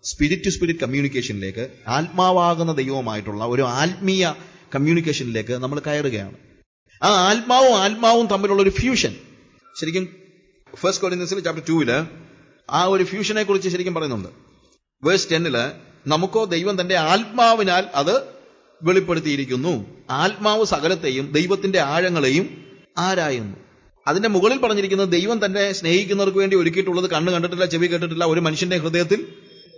Spirit to spirit കമ്മ്യൂണിക്കേഷനിലേക്ക്, ആത്മാവാകുന്ന ദൈവവുമായിട്ടുള്ള ഒരു ആത്മീയ കമ്മ്യൂണിക്കേഷനിലേക്ക് നമ്മൾ കയറുകയാണ്. ആ ആത്മാവും തമ്മിലുള്ള ഒരു ഫ്യൂഷൻ ശരിക്കും 1 Corinthians chapter 2 ആ ഒരു ഫ്യൂഷനെ കുറിച്ച് ശരിക്കും പറയുന്നുണ്ട്. വേഴ്സ് 10 നമുക്കോ ദൈവം തന്റെ ആത്മാവിനാൽ അത് വെളിപ്പെടുത്തിയിരിക്കുന്നു. ആത്മാവ് സകലത്തെയും ദൈവത്തിന്റെ ആഴങ്ങളെയും ആരായുന്നു. അതിന്റെ മുകളിൽ പറഞ്ഞിരിക്കുന്നത് ദൈവം തന്നെ സ്നേഹിക്കുന്നവർക്ക് വേണ്ടി ഒരുക്കിയിട്ടുള്ളത് കണ്ണ് കണ്ടിട്ടില്ല, ചെവി കേട്ടിട്ടില്ല, ഒരു മനുഷ്യന്റെ ഹൃദയത്തിൽ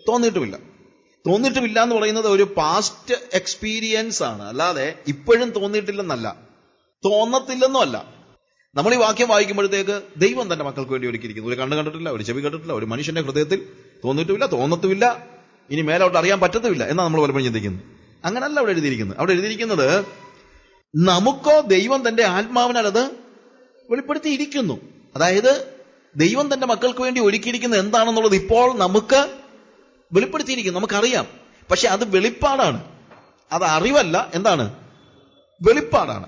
തോന്നിയിട്ടുമില്ല എന്ന് പറയുന്നത് ഒരു പാസ്റ്റ് എക്സ്പീരിയൻസ് ആണ്, അല്ലാതെ ഇപ്പോഴും തോന്നിയിട്ടില്ലെന്നല്ല, തോന്നത്തില്ലെന്നും അല്ല. നമ്മൾ ഈ വാക്യം വായിക്കുമ്പോഴത്തേക്ക് ദൈവം തന്റെ മക്കൾക്ക് വേണ്ടി ഒരുക്കിയിരിക്കുന്നു. ഒരു കണ്ണ് കണ്ടിട്ടില്ല, ഒരു ചെവി കേട്ടിട്ടില്ല, ഒരു മനുഷ്യന്റെ ഹൃദയത്തിൽ തോന്നിയിട്ടുമില്ല, തോന്നത്തുമില്ല, ഇനി മേലോട്ട് അറിയാൻ പറ്റത്തുമില്ല എന്നാണ് നമ്മൾ പലപ്പോഴും ചിന്തിക്കുന്നത്. അങ്ങനല്ല അവിടെ എഴുതിയിരിക്കുന്നത്. അവിടെ എഴുതിയിരിക്കുന്നത് നമുക്കോ ദൈവം തന്റെ ആത്മാവിനാൽ അത് വെളിപ്പെടുത്തിയിരിക്കുന്നു. അതായത് ദൈവം തന്റെ മക്കൾക്ക് വേണ്ടി ഒരുക്കിയിരിക്കുന്നത് എന്താണെന്നുള്ളത് ഇപ്പോൾ നമുക്ക് വെളിപ്പെടുത്തിയിരിക്കുന്നു, നമുക്കറിയാം. പക്ഷെ അത് വെളിപ്പാടാണ്, അത് അറിവല്ല. എന്താണ്? വെളിപ്പാടാണ്.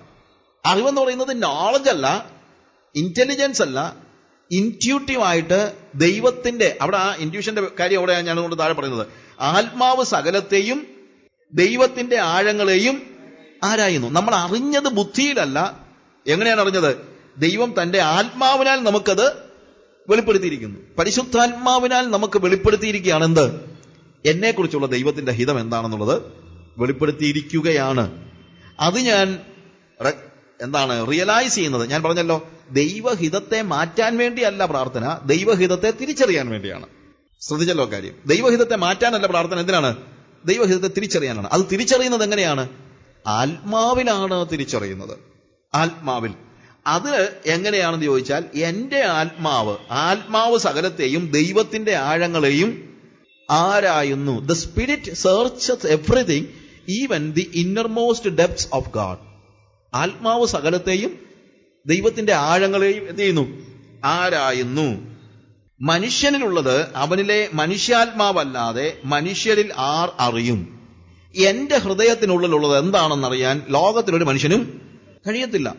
അറിവെന്ന് പറയുന്നത് നോളജ് അല്ല, ഇന്റലിജൻസ് അല്ല, ഇൻറ്റ്യൂട്ടീവായിട്ട് ദൈവത്തിന്റെ, അവിടെ ആ ഇൻറ്റ്യൂഷന്റെ കാര്യം അവിടെ ഞാൻ കൊണ്ട് താഴെ പറയുന്നത്, ആത്മാവ് സകലത്തെയും ദൈവത്തിന്റെ ആഴങ്ങളെയും ആരായുന്നു. നമ്മൾ അറിഞ്ഞത് ബുദ്ധിയിലല്ല. എങ്ങനെയാണ് അറിഞ്ഞത്? ദൈവം തന്റെ ആത്മാവിനാൽ നമുക്കത് വെളിപ്പെടുത്തിയിരിക്കുന്നു. പരിശുദ്ധാത്മാവിനാൽ നമുക്ക് വെളിപ്പെടുത്തിയിരിക്കുകയാണ്. എന്ത്? എന്നെക്കുറിച്ചുള്ള ദൈവത്തിന്റെ ഹിതം എന്താണെന്നുള്ളത് വെളിപ്പെടുത്തിയിരിക്കുകയാണ്. അത് ഞാൻ റിയലൈസ് ചെയ്യുന്നത്. ഞാൻ പറഞ്ഞല്ലോ, ദൈവഹിതത്തെ മാറ്റാൻ വേണ്ടിയല്ല പ്രാർത്ഥന, ദൈവഹിതത്തെ തിരിച്ചറിയാൻ വേണ്ടിയാണ്. ശ്രദ്ധിച്ചല്ലോ കാര്യം. ദൈവഹിതത്തെ മാറ്റാനല്ല പ്രാർത്ഥന. എന്തിനാണ്? ദൈവഹിതത്തെ തിരിച്ചറിയാനാണ്. അത് തിരിച്ചറിയുന്നത് എങ്ങനെയാണ്? ആത്മാവിലാണ് തിരിച്ചറിയുന്നത്. ആത്മാവിൽ. അത് എങ്ങനെയാണെന്ന് ചോദിച്ചാൽ, എന്റെ ആത്മാവ് സകലത്തെയും ദൈവത്തിന്റെ ആഴങ്ങളെയും ആരായുന്നു. The spirit searches everything, even the innermost depths of God. ആത്മാവ് സകലത്തെയും ദൈവത്തിന്റെ ആഴങ്ങളെയും എന്ത് ചെയ്യുന്നു? ആരായുന്നു. മനുഷ്യനിലുള്ളത് അവനിലെ മനുഷ്യാത്മാവല്ലാതെ മനുഷ്യരിൽ ആർ അറിയും? എന്റെ ഹൃദയത്തിനുള്ളിലുള്ളത് എന്താണെന്നറിയാൻ ലോകത്തിലൊരു മനുഷ്യനും കഴിയത്തില്ല.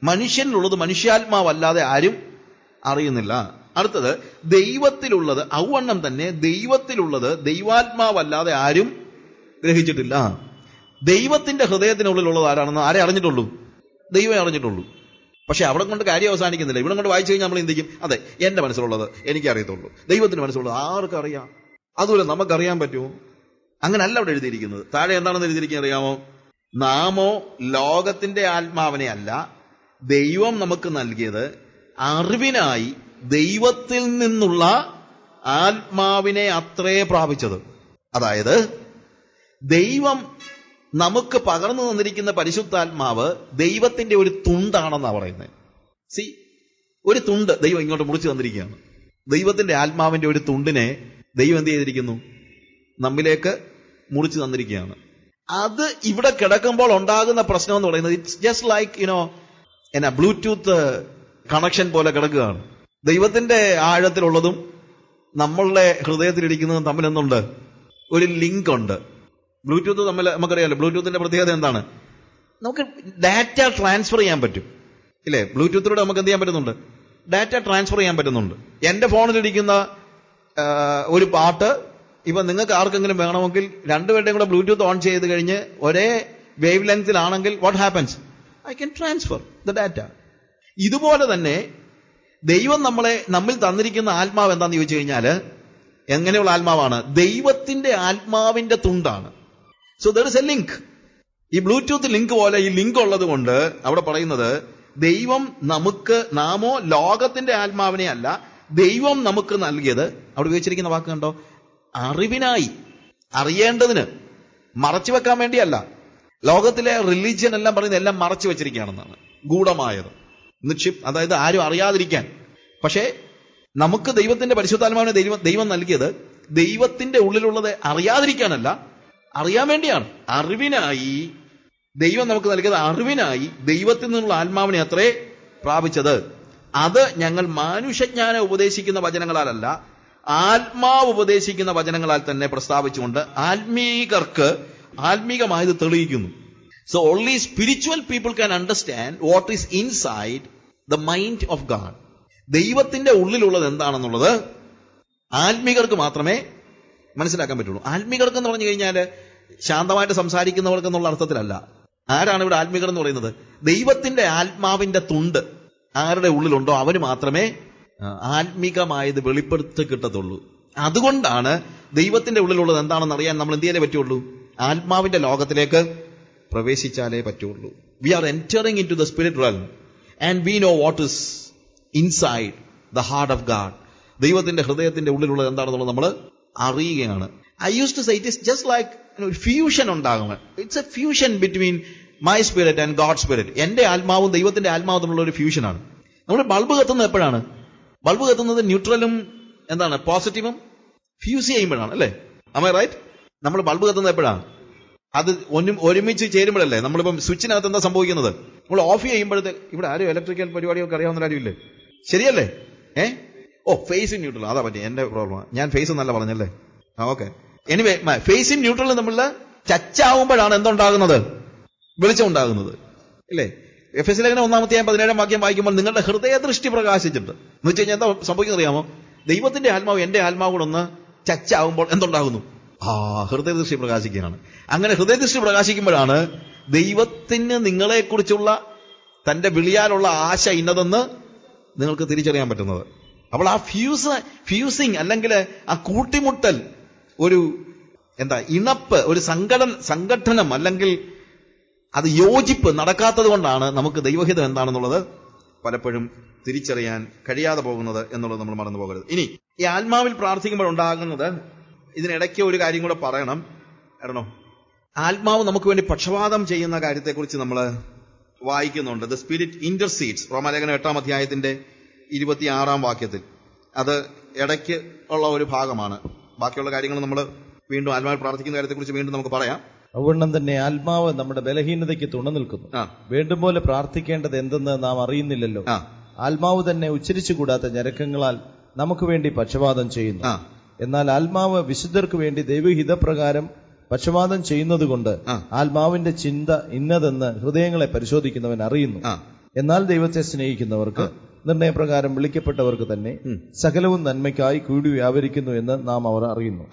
മനുഷ്യനിലുള്ളത് മനുഷ്യാത്മാവല്ലാതെ ആരും അറിയുന്നില്ല. അടുത്തത്, ദൈവത്തിലുള്ളത് ഔവണ്ണം തന്നെ ദൈവത്തിലുള്ളത് ദൈവാത്മാവല്ലാതെ ആരും ഗ്രഹിച്ചിട്ടില്ല. ദൈവത്തിന്റെ ഹൃദയത്തിനുള്ളിലുള്ളത് ആരെ അറിഞ്ഞിട്ടുള്ളൂ? ദൈവമേ അറിഞ്ഞിട്ടുള്ളൂ. പക്ഷെ അവിടെ കൊണ്ട് കാര്യം അവസാനിക്കുന്നില്ല. ഇവിടെ കൊണ്ട് വായിച്ചു കഴിഞ്ഞാൽ നമ്മൾ ചിന്തിക്കും, അതെ, എന്റെ മനസ്സിലുള്ളത് എനിക്കറിയത്തുള്ളൂ, ദൈവത്തിന്റെ മനസ്സിലുള്ളത് ആർക്കറിയാം? അതുപോലെ നമുക്കറിയാൻ പറ്റുമോ? അങ്ങനല്ല അവിടെ എഴുതിയിരിക്കുന്നത്. താഴെ എന്താണെന്ന് എഴുതിയിരിക്കുന്നത് അറിയാമോ? നാമോ ലോകത്തിന്റെ ആത്മാവിനെ അല്ല, ദൈവം നമുക്ക് നൽകിയത് അറിവിനായി ദൈവത്തിൽ നിന്നുള്ള ആത്മാവിനെ അത്രേ പ്രാപിച്ചത്. അതായത് ദൈവം നമുക്ക് പകർന്നു തന്നിരിക്കുന്ന പരിശുദ്ധാത്മാവ് ദൈവത്തിന്റെ ഒരു തുണ്ടാണെന്നാണ് പറയുന്നത്. ഒരു തുണ്ട് ദൈവം ഇങ്ങോട്ട് മുറിച്ചു തന്നിരിക്കുകയാണ്. ദൈവത്തിന്റെ ആത്മാവിന്റെ ഒരു തുണ്ടിനെ ദൈവം എന്ത് ചെയ്തിരിക്കുന്നു? നമ്മിലേക്ക് മുറിച്ചു തന്നിരിക്കുകയാണ്. അത് ഇവിടെ കിടക്കുമ്പോൾ ഉണ്ടാകുന്ന പ്രശ്നം എന്ന് പറയുന്നത്, it's just like Bluetooth connection പോലെ കിടക്കുകയാണ്. ദൈവത്തിന്റെ ആഴത്തിലുള്ളതും നമ്മളുടെ ഹൃദയത്തിലിരിക്കുന്നതും തമ്മിൽ എന്തുണ്ട്? ഒരു ലിങ്ക് ഉണ്ട്. ബ്ലൂടൂത്ത് തമ്മിൽ നമുക്കറിയാലോ. ബ്ലൂടൂത്തിന്റെ പ്രത്യേകത എന്താണ്? നമുക്ക് ഡാറ്റ ട്രാൻസ്ഫർ ചെയ്യാൻ പറ്റും, ഇല്ലേ? ബ്ലൂടൂത്തിലൂടെ നമുക്ക് എന്ത് ചെയ്യാൻ പറ്റുന്നുണ്ട്? ഡാറ്റ ട്രാൻസ്ഫർ ചെയ്യാൻ പറ്റുന്നുണ്ട്. എന്റെ ഫോണിലിരിക്കുന്ന ഒരു പാട്ട് ഇപ്പൊ നിങ്ങൾക്ക് ആർക്കെങ്കിലും വേണമെങ്കിൽ രണ്ടുപേരുടെയും കൂടെ ബ്ലൂടൂത്ത് ഓൺ ചെയ്ത് കഴിഞ്ഞ് ഒരേ വേവ് ലെങ്തിലാണെങ്കിൽ what happens? I can transfer the data. ഇതുപോലെ തന്നെ ദൈവം നമ്മിൽ തന്നിരിക്കുന്ന ആത്മാവ് എന്താന്ന് ചോദിച്ചു കഴിഞ്ഞാല് എങ്ങനെയുള്ള ആത്മാവാണ്? ദൈവത്തിന്റെ ആത്മാവിന്റെ തുണ്ടാണ്. So there is a link. ഈ ബ്ലൂടൂത്ത് ലിങ്ക് പോലെ ഈ ലിങ്ക് ഉള്ളത് കൊണ്ട് അവിടെ പറയുന്നത്, ദൈവം നാമോ ലോകത്തിന്റെ ആത്മാവിനെ അല്ല, ദൈവം നമുക്ക് നൽകിയത്, അവിടെ ഉപയോഗിച്ചിരിക്കുന്ന വാക്ക് കണ്ടോ? അറിവിനായി, അറിയേണ്ടതിന്, മറച്ചു വെക്കാൻ വേണ്ടിയല്ല. ലോകത്തിലെ റിലീജിയൻ എല്ലാം പറയുന്നത് എല്ലാം മറച്ചു വെച്ചിരിക്കുകയാണെന്നാണ്, ഗൂഢമായത്, അതായത് ആരും അറിയാതിരിക്കാൻ. പക്ഷേ നമുക്ക് ദൈവത്തിന്റെ പരിശുദ്ധാത്മാവിനെ ദൈവം നൽകിയത് ദൈവത്തിന്റെ ഉള്ളിലുള്ളത് അറിയാതിരിക്കാനല്ല, അറിയാൻ വേണ്ടിയാണ്. അറിവിനായി ദൈവം നമുക്ക് നൽകിയത്, അറിവിനായി ദൈവത്തിൽ നിന്നുള്ള ആത്മാവിനെ അത്രേ പ്രാപിച്ചത്. അത് ഞങ്ങൾ മാനുഷജ്ഞാനം ഉപദേശിക്കുന്ന വചനങ്ങളാലല്ല, ആത്മാവ് ഉപദേശിക്കുന്ന വചനങ്ങളാൽ തന്നെ പ്രസ്താവിച്ചുകൊണ്ട് ആത്മീകമായത് തെളിയിക്കുന്നു. So only spiritual people can understand what is inside the mind of God. ദൈവത്തിന്റെ ഉള്ളിലുള്ളത് എന്താണെന്നുള്ളത് ആത്മീകർക്ക് മാത്രമേ മനസ്സിലാക്കാൻ പറ്റുള്ളൂ. ആത്മീകർക്കെന്ന് പറഞ്ഞു കഴിഞ്ഞാൽ ശാന്തമായിട്ട് സംസാരിക്കുന്നവർക്കെന്നുള്ള അർത്ഥത്തിലല്ല. ആരാണ് ഇവിടെ ആത്മീകർ എന്ന് പറയുന്നത്? ദൈവത്തിന്റെ ആത്മാവിന്റെ തുണ്ട് ആരുടെ ഉള്ളിലുണ്ടോ അവന് മാത്രമേ ആത്മീകമായത് വെളിപ്പെടുത്തി കിട്ടത്തുള്ളൂ. അതുകൊണ്ടാണ് ദൈവത്തിന്റെ ഉള്ളിലുള്ളത് എന്താണെന്ന് അറിയാൻ നമ്മൾ എന്ത് ചെയ്യാനേ പറ്റുള്ളൂ? ആത്മാവിന്റെ ലോകത്തിലേക്ക് പ്രവേശിച്ചാലേ പറ്റുള്ളൂ. We are entering into the spirit realm and we know what is inside the heart of God. ദൈവത്തിന്റെ ഹൃദയത്തിന്റെ ഉള്ളിലുള്ളത് എന്താണെന്നുള്ളത് നമ്മൾ അറിയുകയാണ്. I use to say it is just like fusion ഉണ്ടാകും. It's a fusion between my spirit and God spirit. എന്റെ ആത്മാവും ദൈവത്തിന്റെ ആത്മാവും തമ്മിലുള്ള ഒരു ഫ്യൂഷനാണ്. നമ്മൾ ബൾബ് കത്തുന്നത് എപ്പോഴാണ്? ബൾബ് കത്തുന്നത് ന്യൂട്രലും എന്താണ് പോസിറ്റീവും ഫ്യൂസ് ചെയ്യുമ്പോഴാണ്, അല്ലേ? am I right? നമ്മൾ ബൾബ് കത്തുന്നത് എപ്പോഴാണ്? അത് ഒരുമിച്ച് ചേരുമ്പോഴല്ലേ. നമ്മളിപ്പം സ്വിച്ചിനകത്ത് എന്താ സംഭവിക്കുന്നത്? നമ്മൾ ഓഫ് ചെയ്യുമ്പോഴത്തേക്ക് ഇവിടെ ആരും ഇലക്ട്രിക്കൽ പരിപാടികൾക്ക് അറിയാവുന്ന ആരും ഇല്ലേ? ശരിയല്ലേ? Phase in neutral. അതാ പറ്റി എന്റെ പ്രോബ്ലം. ഞാൻ ഫേസ് എന്നല്ല പറഞ്ഞല്ലേ. Okay. Anyway, phase in neutral തമ്മിൽ ചച്ചാവുമ്പോഴാണ് എന്തുണ്ടാകുന്നത്? വെളിച്ചം ഉണ്ടാകുന്നത്, ഇല്ലേ? എഫെസ്യ ലേഖനം 1-17 വാക്യം വായിക്കുമ്പോൾ നിങ്ങളുടെ ഹൃദയ ദൃഷ്ടി പ്രകാശിച്ചിട്ട് എന്ന് വെച്ച് കഴിഞ്ഞാൽ എന്താ സംഭവിക്കുന്നത് അറിയാമോ? ദൈവത്തിന്റെ ആത്മാവ് എന്റെ ആത്മാവ് കൂടെ ഒന്ന് ചച്ചാവുമ്പോൾ എന്തുണ്ടാകുന്നു? ഹൃദയദൃഷ്ടി പ്രകാശിക്കുകയാണ്. അങ്ങനെ ഹൃദയദൃഷ്ടി പ്രകാശിക്കുമ്പോഴാണ് ദൈവത്തിന് നിങ്ങളെക്കുറിച്ചുള്ള തന്റെ വിളിയാലുള്ള ആശ ഇന്നതെന്ന് നിങ്ങൾക്ക് തിരിച്ചറിയാൻ പറ്റുന്നത്. അപ്പോൾ ആ ഫ്യൂസിങ് അല്ലെങ്കിൽ ആ കൂട്ടിമുട്ടൽ, ഒരു ഇണപ്പ്, ഒരു സംഘടനം അല്ലെങ്കിൽ അത് യോജിപ്പ് നടക്കാത്തത് കൊണ്ടാണ് നമുക്ക് ദൈവഹിതം എന്താണെന്നുള്ളത് പലപ്പോഴും തിരിച്ചറിയാൻ കഴിയാതെ പോകുന്നത് എന്നുള്ളത് നമ്മൾ മറന്നു പോകരുത്. ഇനി ഈ ആത്മാവിൽ പ്രാർത്ഥിക്കുമ്പോൾ ഉണ്ടാകുന്നത്, ഇതിനിടയ്ക്ക് ഒരു കാര്യം കൂടെ പറയണം. കാരണം ആത്മാവ് നമുക്ക് വേണ്ടി പക്ഷപാതം ചെയ്യുന്ന കാര്യത്തെക്കുറിച്ച് നമ്മൾ വായിക്കുന്നുണ്ട്. ദ സ്പിരിറ്റ് ഇന്റർസീഡ്സ്, റോമാലേഖനം 8-ാം 26 വാക്യത്തിൽ. അത് ഇടയ്ക്ക് ഉള്ള ഒരു ഭാഗമാണ്. ബാക്കിയുള്ള കാര്യങ്ങൾ നമ്മൾ വീണ്ടും ആത്മാവിൽ പ്രാർത്ഥിക്കുന്ന കാര്യത്തെക്കുറിച്ച് വീണ്ടും നമുക്ക് പറയാം. അതുകൊണ്ടും തന്നെ ആത്മാവ് നമ്മുടെ ബലഹീനതയ്ക്ക് തുണ നിൽക്കുന്നു. വേണ്ടും പോലെ പ്രാർത്ഥിക്കേണ്ടത് എന്തെന്ന് നാം അറിയുന്നില്ലല്ലോ. ആത്മാവ് തന്നെ ഉച്ചരിച്ചുകൂടാത്ത ഞരക്കങ്ങളാൽ നമുക്ക് വേണ്ടി പക്ഷപാതം ചെയ്യുന്നു. എന്നാൽ ആത്മാവ് വിശുദ്ധർക്ക് വേണ്ടി ദൈവഹിതപ്രകാരം പക്ഷപാതം ചെയ്യുന്നതുകൊണ്ട് ആത്മാവിന്റെ ചിന്ത ഇന്നതെന്ന് ഹൃദയങ്ങളെ പരിശോധിക്കുന്നവൻ അറിയുന്നു. എന്നാൽ ദൈവത്തെ സ്നേഹിക്കുന്നവർക്ക് നിർണയപ്രകാരം വിളിക്കപ്പെട്ടവർക്ക് തന്നെ സകലവും നന്മയ്ക്കായി കൂടി വ്യാപരിക്കുന്നു എന്ന് നാം അവർ അറിയുന്നു.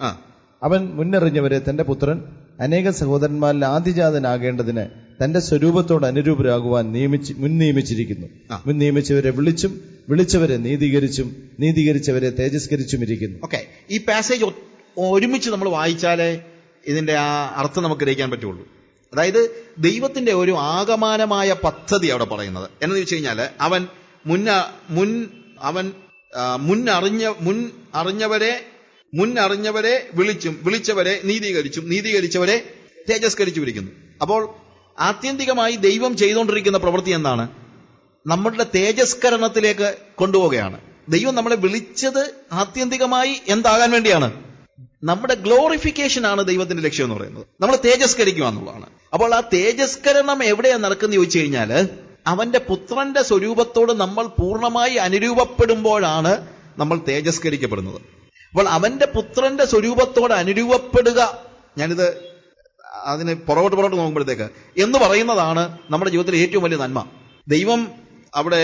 അവൻ മുന്നറിഞ്ഞവരെ തന്റെ പുത്രൻ അനേക സഹോദരന്മാരിൽ ആദിജാതനാകേണ്ടതിന് തന്റെ സ്വരൂപത്തോട് അനുരൂപരാകുവാൻ മുൻ നിയമിച്ചവരെ വിളിച്ചും വിളിച്ചവരെ നീതീകരിച്ചും നീതീകരിച്ചവരെ തേജസ്കരിച്ചും ഇരിക്കുന്നു. ഓക്കെ, ഈ പാസേജ് ഒരുമിച്ച് നമ്മൾ വായിച്ചാലേ ഇതിന്റെ ആ അർത്ഥം നമുക്ക് ഗ്രഹിക്കാൻ പറ്റുള്ളൂ. അതായത് ദൈവത്തിന്റെ ഒരു ആകമാനമായ പദ്ധതി അവിടെ പറയുന്നത് എന്ന് വെച്ച് കഴിഞ്ഞാൽ അവൻ മുന്നറിഞ്ഞവരെ വിളിച്ചും വിളിച്ചവരെ നീതീകരിച്ചും നീതീകരിച്ചവരെ തേജസ്കരിച്ചും ഇരിക്കുന്നു. അപ്പോൾ ആത്യന്തികമായി ദൈവം ചെയ്തുകൊണ്ടിരിക്കുന്ന പ്രവൃത്തി എന്താണ്? നമ്മളുടെ തേജസ്കരണത്തിലേക്ക് കൊണ്ടുപോവുകയാണ്. ദൈവം നമ്മളെ വിളിച്ചത് ആത്യന്തികമായി എന്താകാൻ വേണ്ടിയാണ്? നമ്മുടെ ഗ്ലോറിഫിക്കേഷൻ ആണ് ദൈവത്തിന്റെ ലക്ഷ്യം എന്ന് പറയുന്നത്. നമ്മൾ തേജസ്കരിക്കുക എന്നുള്ളതാണ്. അപ്പോൾ ആ തേജസ്കരണം എവിടെയാണ് നടക്കുന്നത് ചോദിച്ചു കഴിഞ്ഞാൽ, അവന്റെ പുത്രന്റെ സ്വരൂപത്തോട് നമ്മൾ പൂർണ്ണമായി അനുരൂപപ്പെടുമ്പോഴാണ് നമ്മൾ തേജസ്കരിക്കപ്പെടുന്നത്. അപ്പോൾ അവന്റെ പുത്രന്റെ സ്വരൂപത്തോട് അനുരൂപപ്പെടുക, ഞാനിത് അതിന് പുറകോട്ട് നോക്കുമ്പോഴത്തേക്ക് എന്ന് പറയുന്നതാണ് നമ്മുടെ ജീവിതത്തിലെ ഏറ്റവും വലിയ നന്മ. ദൈവം അവിടെ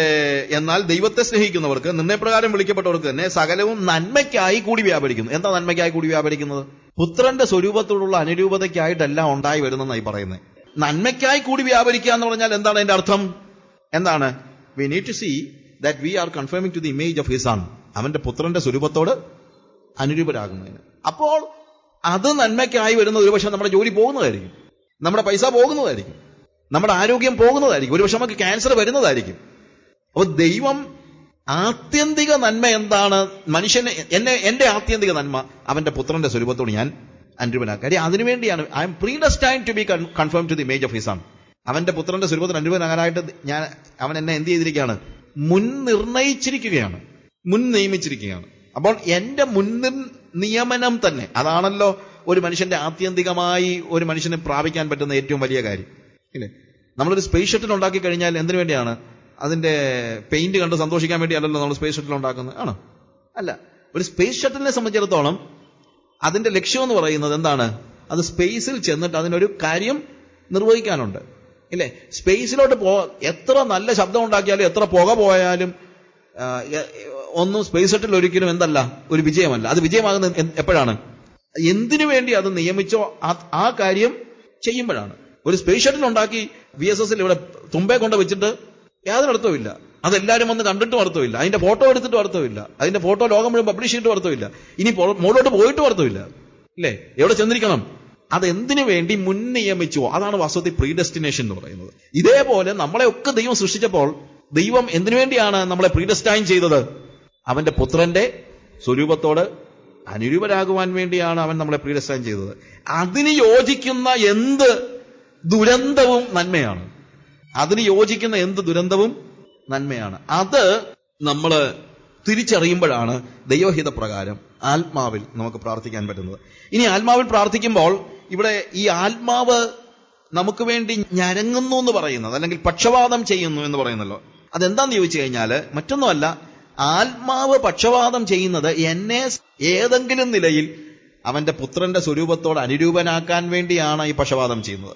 എന്നാൽ ദൈവത്തെ സ്നേഹിക്കുന്നവർക്ക് നിർണയപ്രകാരം വിളിക്കപ്പെട്ടവർക്ക് തന്നെ സകലവും നന്മയ്ക്കായി കൂടി വ്യാപരിക്കുന്നു. എന്താ നന്മയ്ക്കായി കൂടി വ്യാപരിക്കുന്നത്? പുത്രന്റെ സ്വരൂപത്തോടുള്ള അനുരൂപതയ്ക്കായിട്ടെല്ലാം ഉണ്ടായി വരുന്നതായി പറയുന്നത്. നന്മയ്ക്കായി കൂടി വ്യാപരിക്കുക എന്ന് പറഞ്ഞാൽ എന്താണ് അതിന്റെ അർത്ഥം? എന്താണ്? We need to see that we are confirming to the image of his son. അവന്റെ പുത്രന്റെ സ്വരൂപത്തോട് അനുരൂപരാകുന്നതിന്. അപ്പോൾ അത് നന്മയ്ക്കായി വരുന്ന ഒരുപക്ഷെ നമ്മുടെ ജോലി പോകുന്നതായിരിക്കും, നമ്മുടെ പൈസ പോകുന്നതായിരിക്കും, നമ്മുടെ ആരോഗ്യം പോകുന്നതായിരിക്കും, ഒരുപക്ഷെ നമുക്ക് ക്യാൻസർ വരുന്നതായിരിക്കും. അപ്പോൾ ദൈവം ആത്യന്തിക നന്മ എന്താണ്? മനുഷ്യനെ എന്റെ ആത്യന്തിക നന്മ അവന്റെ പുത്രന്റെ സ്വരൂപത്തോട് ഞാൻ അനുരൂപനാക്കുക. കാര്യം അതിനുവേണ്ടിയാണ് I am predestined to be conform to the image of his son. അവന്റെ പുത്രന്റെ സ്വരൂപത്തിന് അനുരൂപനാകാനായിട്ട് അവൻ എന്നെ എന്ത് ചെയ്തിരിക്കുകയാണ്? മുൻ നിയമിച്ചിരിക്കുകയാണ്. അപ്പോൾ എന്റെ നിയമനം തന്നെ അതാണല്ലോ ഒരു മനുഷ്യന്റെ ആത്യന്തികമായി ഒരു മനുഷ്യന് പ്രാപിക്കാൻ പറ്റുന്ന ഏറ്റവും വലിയ കാര്യം, ഇല്ലേ? നമ്മളൊരു സ്പേസ് ഷട്ടിൽ ഉണ്ടാക്കി കഴിഞ്ഞാൽ എന്തിനു വേണ്ടിയാണ്? അതിന്റെ പെയിന്റ് കണ്ട് സന്തോഷിക്കാൻ വേണ്ടിയല്ലല്ലോ നമ്മൾ സ്പേസ് ഷട്ടിൽ ഉണ്ടാക്കുന്നത്, ആണോ? അല്ല. ഒരു സ്പേസ് ഷട്ടിലിനെ സംബന്ധിച്ചിടത്തോളം അതിന്റെ ലക്ഷ്യം എന്ന് പറയുന്നത് എന്താണ്? അത് സ്പേസിൽ ചെന്നിട്ട് അതിനൊരു കാര്യം നിർവഹിക്കാനുണ്ട്, ഇല്ലേ? സ്പേസിലോട്ട് എത്ര നല്ല ശബ്ദം ഉണ്ടാക്കിയാലും എത്ര പുക പോയാലും ഒന്നും സ്പേസ് ഷട്ടിൽ ഒരിക്കലും എന്തല്ല, ഒരു വിജയമല്ല. അത് വിജയമാകുന്നത് എപ്പോഴാണ്? എന്തിനു വേണ്ടി അത് നിയമിച്ചോ ആ കാര്യം ചെയ്യുമ്പോഴാണ്. ഒരു സ്പേസ് ഷട്ടിൽ ഉണ്ടാക്കി VSS ഇവിടെ തുമ്പെ കൊണ്ട് വെച്ചിട്ട് യാതൊരു അർത്ഥവുമില്ല. അതെല്ലാവരും വന്ന് കണ്ടിട്ടും അർത്ഥമില്ല. അതിന്റെ ഫോട്ടോ എടുത്തിട്ടും അർത്ഥമില്ല. അതിന്റെ ഫോട്ടോ ലോകം മുഴുവൻ പബ്ലിഷ് ചെയ്തിട്ടും അർത്ഥമില്ല. ഇനി മുകളിലോട്ട് പോയിട്ടും അർത്ഥമില്ല. ഇല്ലേ? എവിടെ ചെന്നിരിക്കണം? അതെന്തിനു വേണ്ടി മുൻ നിയമിച്ചുവോ അതാണ് വാസ്തവത്തിൽ പ്രീഡെസ്റ്റിനേഷൻ എന്ന് പറയുന്നത്. ഇതേപോലെ നമ്മളെയൊക്കെ ദൈവം സൃഷ്ടിച്ചപ്പോൾ ദൈവം എന്തിനു വേണ്ടിയാണ് നമ്മളെ പ്രീഡെസ്റ്റൈൻ ചെയ്തത്? അവന്റെ പുത്രന്റെ സ്വരൂപത്തോട് അനുരൂപരാകുവാൻ വേണ്ടിയാണ് അവൻ നമ്മളെ പ്രീഡെസ്റ്റൈൻ ചെയ്തത്. അതിന് യോജിക്കുന്ന എന്ത് ദുരന്തവും നന്മയാണ്. അതിന് യോജിക്കുന്ന എന്ത് ദുരന്തവും നന്മയാണ്. അത് നമ്മൾ തിരിച്ചറിയുമ്പോഴാണ് ദൈവഹിത പ്രകാരം ആത്മാവിൽ നമുക്ക് പ്രാർത്ഥിക്കാൻ പറ്റുന്നത്. ഇനി ആത്മാവിൽ പ്രാർത്ഥിക്കുമ്പോൾ ഇവിടെ ഈ ആത്മാവ് നമുക്ക് വേണ്ടി ഞരങ്ങുന്നു എന്ന് പറയുന്നത്, അല്ലെങ്കിൽ പക്ഷപാതം ചെയ്യുന്നു എന്ന് പറയുന്നല്ലോ, അതെന്താന്ന് ചോദിച്ചു കഴിഞ്ഞാൽ മറ്റൊന്നുമല്ല, ആത്മാവ് പക്ഷപാതം ചെയ്യുന്നത് എന്നെ ഏതെങ്കിലും നിലയിൽ അവന്റെ പുത്രന്റെ സ്വരൂപത്തോട് അനുരൂപനാക്കാൻ വേണ്ടിയാണ് ഈ പക്ഷപാതം ചെയ്യുന്നത്.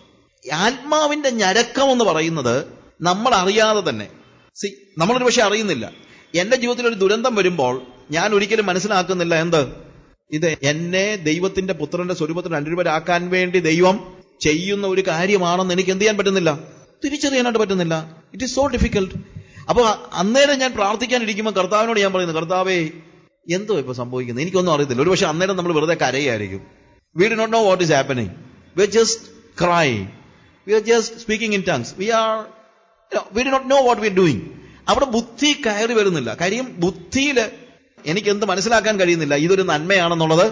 ആത്മാവിന്റെ ഞരക്കം എന്ന് പറയുന്നത് നമ്മൾ അറിയാതെ തന്നെ, നമ്മളൊരു പക്ഷെ അറിയുന്നില്ല. എന്റെ ജീവിതത്തിൽ ഒരു ദുരന്തം വരുമ്പോൾ ഞാൻ ഒരിക്കലും മനസ്സിലാക്കുന്നില്ല എന്ത്, ഇത് എന്നെ ദൈവത്തിന്റെ പുത്രന്റെ സ്വരൂപത്തിൽ അനുരൂപരാക്കാൻ വേണ്ടി ദൈവം ചെയ്യുന്ന ഒരു കാര്യമാണെന്ന് എനിക്ക് എന്ത് ചെയ്യാൻ പറ്റുന്നില്ല, തിരിച്ചറിയാനായിട്ട് പറ്റുന്നില്ല. It is so difficult. അപ്പൊ അന്നേരം ഞാൻ പ്രാർത്ഥിക്കാനിരിക്കുമ്പോൾ കർത്താവിനോട് ഞാൻ പറയുന്നു, കർത്താവേ എന്തോ ഇപ്പൊ സംഭവിക്കുന്നത്, എനിക്കൊന്നും അറിയത്തില്ല. ഒരു പക്ഷെ അന്നേരം നമ്മൾ വെറുതെ കരയായിരിക്കും. We do not know what is happening, we are just crying, we are just speaking in tongues, we do not know what we are doing. അവിടെ ബുദ്ധി കയറി വരുന്നില്ല. കാര്യം ബുദ്ധിയിൽ എനിക്ക് എന്ത് മനസ്സിലാക്കാൻ കഴിയുന്നില്ല, ഇതൊരു നന്മയാണെന്നുള്ളത്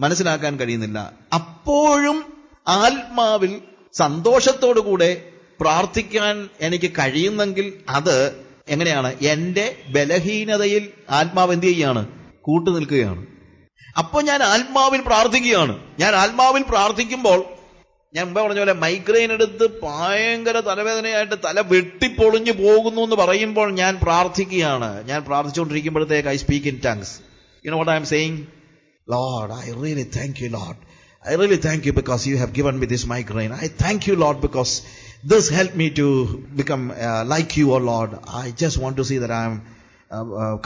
മനസ്സിലാക്കാൻ കഴിയുന്നില്ല. അപ്പോഴും ആത്മാവിൽ സന്തോഷത്തോടുകൂടെ പ്രാർത്ഥിക്കാൻ എനിക്ക് കഴിയുന്നെങ്കിൽ അത് എങ്ങനെയാണ്? എന്റെ ബലഹീനതയിൽ ആത്മാവ് എന്ത് ചെയ്യുകയാണ്? കൂട്ടു നിൽക്കുകയാണ്. അപ്പൊ ഞാൻ ആത്മാവിൽ പ്രാർത്ഥിക്കുകയാണ്. ഞാൻ ആത്മാവിൽ പ്രാർത്ഥിക്കുമ്പോൾ ഞാൻ മുമ്പേ പറഞ്ഞ പോലെ മൈഗ്രെയിൻ എടുത്ത് ഭയങ്കര തലവേദനയായിട്ട് തല വെട്ടിപ്പൊളിഞ്ഞു പോകുന്നു എന്ന് പറയുമ്പോൾ ഞാൻ പ്രാർത്ഥിക്കുകയാണ്. ഞാൻ പ്രാർത്ഥിച്ചുകൊണ്ടിരിക്കുമ്പോഴത്തേക്ക് I speak in tongues. You know what I am saying? Lord, I really thank you, Lord. I really thank you because you have given me this migraine. I thank you, Lord, because this helped me to become like you, oh Lord. I just want to see that I am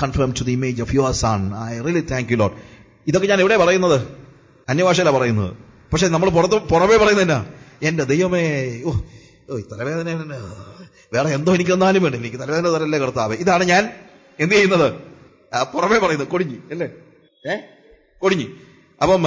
conformed to the image of your son. I really thank you, Lord. ഇതൊക്കെ ഞാൻ എവിടെ പറയുന്നത്? അന്യഭാഷയിലാണ് പറയുന്നത്. പക്ഷെ നമ്മൾ പുറമേ പറയുന്നതിനാ, എന്റെ ദൈവമേ, തലവേദന, വേറെ എന്തോ എനിക്ക് തന്നാലും വേണ്ട, എനിക്ക് തലവേദന തരല്ലേ കർത്താവേ. ഇതാണ് ഞാൻ എന്ത് ചെയ്യുന്നത്? പുറമേ പറയുന്നത്. കൊടിഞ്ഞി അല്ലേ? കൊടിഞ്ഞി. അപ്പം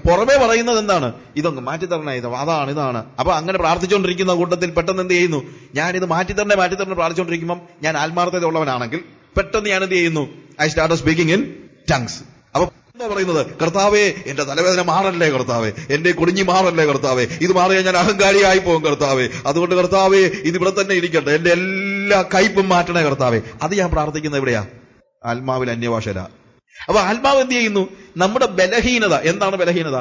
പുറമേ പറയുന്നത് എന്താണ്? ഇതൊന്ന് മാറ്റിത്തരണേ, അതാണ് ഇതാണ്. അപ്പൊ അങ്ങനെ പ്രാർത്ഥിച്ചുകൊണ്ടിരിക്കുന്ന കൂട്ടത്തിൽ പെട്ടെന്ന് എന്ത് ചെയ്യുന്നു? ഞാൻ ഇത് മാറ്റിത്തരണേ പ്രാർത്ഥിച്ചുകൊണ്ടിരിക്കുമ്പോൾ ഞാൻ ആത്മാർത്ഥത ഉള്ളവനാണെങ്കിൽ പെട്ടെന്ന് ഞാൻ എന്ത് ചെയ്യുന്നു? I start speaking in tongues. അപ്പൊ എന്താ പറയുന്നത്? കർത്താവേ, എന്റെ തലവേദന മാറല്ലേ കർത്താവേ, എന്റെ കൊടിഞ്ഞി മാറല്ലേ കർത്താവേ, ഇത് മാറിയാൽ ഞാൻ അഹങ്കാരിയായി പോകും കർത്താവേ, അതുകൊണ്ട് കർത്താവേ ഇതിവിടെ തന്നെ ഇരിക്കട്ടെ, എന്റെ എല്ലാ കയ്പും മാറ്റണേ കർത്താവേ. അത് ഞാൻ പ്രാർത്ഥിക്കുന്നത് എവിടെയാ? ആത്മാവിൽ, അന്യഭാഷയില. അപ്പൊ ആത്മാവ് എന്ത് ചെയ്യുന്നു? നമ്മുടെ ബലഹീനത. എന്താണ് ബലഹീനത?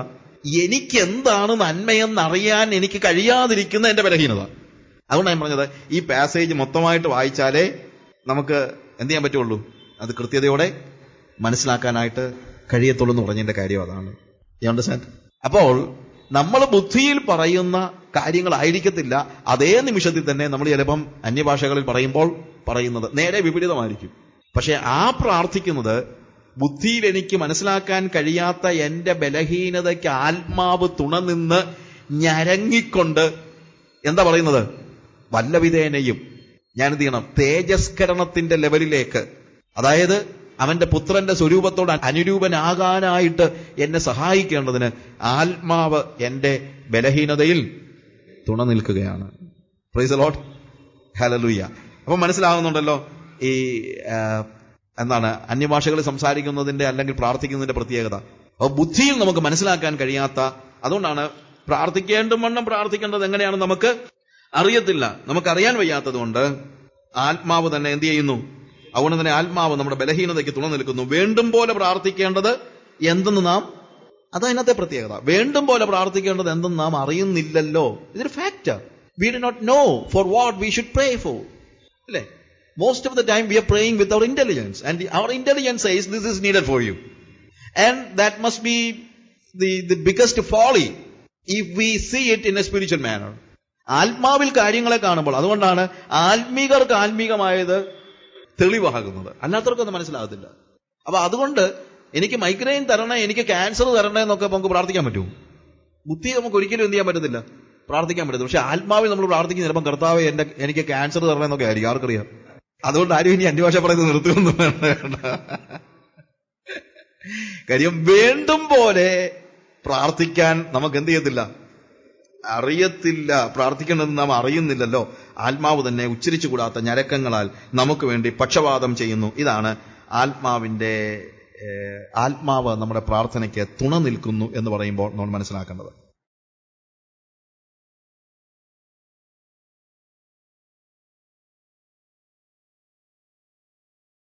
എനിക്ക് എന്താണ് നന്മയെന്നറിയാൻ എനിക്ക് കഴിയാതിരിക്കുന്ന എന്റെ ബലഹീനത. അതുകൊണ്ട് ഞാൻ പറഞ്ഞത്, ഈ പാസേജ് മൊത്തമായിട്ട് വായിച്ചാലേ നമുക്ക് എന്ത് ചെയ്യാൻ പറ്റുള്ളൂ, അത് കൃത്യതയോടെ മനസ്സിലാക്കാനായിട്ട് കഴിയത്തുള്ളൂ എന്ന് പറഞ്ഞതിന്റെ കാര്യം അതാണ്. You understand? അപ്പോൾ നമ്മൾ ബുദ്ധിയിൽ പറയുന്ന കാര്യങ്ങളായിരിക്കത്തില്ല അതേ നിമിഷത്തിൽ തന്നെ നമ്മൾ ചിലപ്പം അന്യഭാഷകളിൽ പറയുമ്പോൾ പറയുന്നത് നേരെ വിപരീതമായിരിക്കും. പക്ഷെ ആ പ്രാർത്ഥിക്കുന്നത് ബുദ്ധിയിൽ എനിക്ക് മനസ്സിലാക്കാൻ കഴിയാത്ത എന്റെ ബലഹീനതയ്ക്ക് ആത്മാവ് തുണനിന്ന് ഞരങ്ങിക്കൊണ്ട് എന്താ പറയുന്നത്? വല്ലവിധേനയും ഞാൻ എന്ത് ചെയ്യണം? തേജസ്കരണത്തിന്റെ ലെവലിലേക്ക്, അതായത് അവന്റെ പുത്രന്റെ സ്വരൂപത്തോട് അനുരൂപനാകാനായിട്ട് എന്നെ സഹായിക്കേണ്ടതിന് ആത്മാവ് എന്റെ ബലഹീനതയിൽ തുണ നിൽക്കുകയാണ്. Praise the Lord, hallelujah. അപ്പൊ മനസ്സിലാകുന്നുണ്ടല്ലോ ഈ എന്താണ് അന്യഭാഷകളിൽ സംസാരിക്കുന്നതിന്റെ അല്ലെങ്കിൽ പ്രാർത്ഥിക്കുന്നതിന്റെ പ്രത്യേകത. അപ്പൊ ബുദ്ധിയിൽ നമുക്ക് മനസ്സിലാക്കാൻ കഴിയാത്ത, അതുകൊണ്ടാണ് വണ്ണം പ്രാർത്ഥിക്കേണ്ടത് എങ്ങനെയാണ് നമുക്ക് അറിയത്തില്ല, നമുക്കറിയാൻ വയ്യാത്തത് കൊണ്ട് ആത്മാവ് തന്നെ എന്ത് ചെയ്യുന്നു? അതുകൊണ്ട് തന്നെ ആത്മാവ് നമ്മുടെ ബലഹീനതയ്ക്ക് തുണ നിൽക്കുന്നു. വേണ്ടും പോലെ പ്രാർത്ഥിക്കേണ്ടത് എന്തെന്ന് നാം, അതതിനകത്തെ പ്രത്യേകത. വേണ്ടും പോലെ പ്രാർത്ഥിക്കേണ്ടത് എന്തെന്ന് നാം അറിയുന്നില്ലല്ലോ. ഇതൊരു fact. We do not know for what we should pray for. അല്ലേ? Most of the time we are praying with our intelligence, and our intelligence says this is needed for you, and that must be the biggest folly if we see it in a spiritual manner. ആത്മാവിൽ കാര്യങ്ങളെ കാണുമ്പോൾ, അതുകൊണ്ടാണ് ആത്മീകർക്ക് ആത്മീകമായത് തെളിവാകുന്നത്, അല്ലാത്തവർക്കൊന്നും മനസ്സിലാകത്തില്ല. അപ്പൊ അതുകൊണ്ട് എനിക്ക് migraine തരണേ, എനിക്ക് ക്യാൻസർ തരണേ എന്നൊക്കെ നമുക്ക് പ്രാർത്ഥിക്കാൻ പറ്റുമോ? ബുദ്ധി നമുക്ക് ഒരിക്കലും എന്ത് ചെയ്യാൻ പറ്റത്തില്ല, പ്രാർത്ഥിക്കാൻ പറ്റത്തില്ല. പക്ഷെ ആത്മാവിൽ നമ്മൾ പ്രാർത്ഥിക്കുന്ന ചിലപ്പം കർത്താവ് എനിക്ക് ക്യാൻസർ തരണേ എന്നൊക്കെ ആയിരിക്കും, ആർക്കറിയാം. അതുകൊണ്ട് ആരും ഇനി അന്യഭാഷ പറയുന്നത് നിർത്തുകയൊന്നും വേണ്ട. കാര്യം വേണ്ടും പോലെ പ്രാർത്ഥിക്കാൻ നമുക്ക് എന്ത് ചെയ്യത്തില്ല, അറിയത്തില്ല. പ്രാർത്ഥിക്കേണ്ടതെന്ന് നാം അറിയുന്നില്ലല്ലോ. ആത്മാവ് തന്നെ ഉച്ചരിച്ചുകൂടാത്ത ഞരക്കങ്ങളാൽ നമുക്ക് വേണ്ടി പക്ഷപാതം ചെയ്യുന്നു. ഇതാണ് ആത്മാവ് നമ്മുടെ പ്രാർത്ഥനയ്ക്ക് തുണ നിൽക്കുന്നു എന്ന് പറയുമ്പോൾ നമ്മൾ മനസ്സിലാക്കേണ്ടത്.